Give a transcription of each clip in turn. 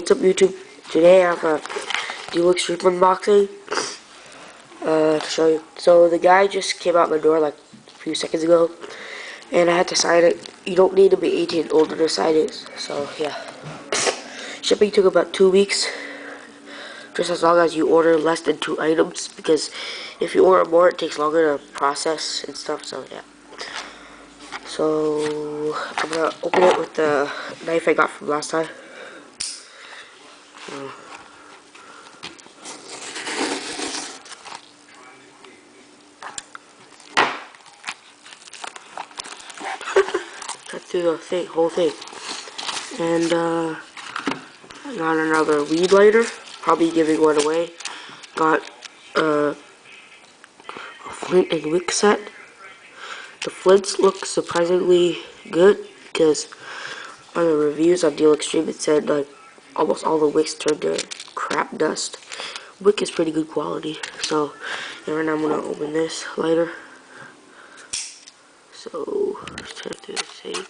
What's up, YouTube? Today I have a DealExtreme unboxing to show you. So the guy just came out my door like a few seconds ago, and I had to sign it. You don't need to be 18 and older to sign it. So yeah, shipping took about 2 weeks, just as long as you order less than 2 items. Because if you order more, it takes longer to process and stuff. So yeah. So I'm gonna open it with the knife I got from last time. Cut through the whole thing. And I got another weed lighter, probably giving one away. Got a Flint and Wick set. The Flints look surprisingly good because on the reviews on DealExtreme it said like almost all the wicks turned to crap dust. Wick is pretty good quality. So yeah, right now I'm gonna open this lighter. So just tear through the tape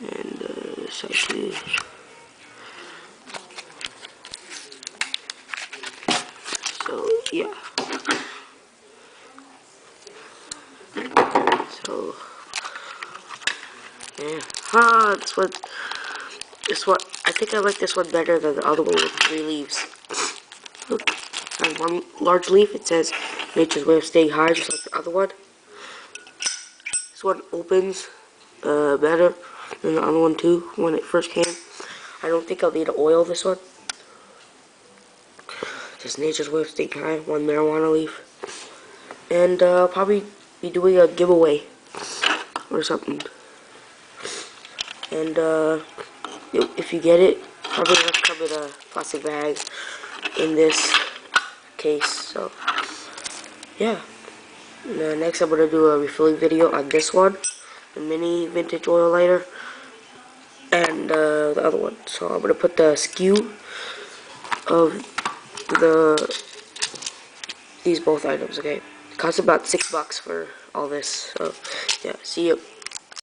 and this actually. So yeah. So yeah. This one I think I like this one better than the other one with 3 leaves. Look, on one large leaf it says nature's way of staying high, just like the other one. This one opens better than the other one too when it first came. I don't think I'll need to oil this one. Just nature's way of staying high, 1 marijuana leaf. And I'll probably be doing a giveaway or something. And if you get it, probably gonna come in a plastic bag in this case. So yeah. Next I'm gonna do a refilling video on this one, the mini vintage oil lighter, and the other one. So I'm gonna put the SKU of these both items. Okay, it costs about $6 for all this. So yeah, see you.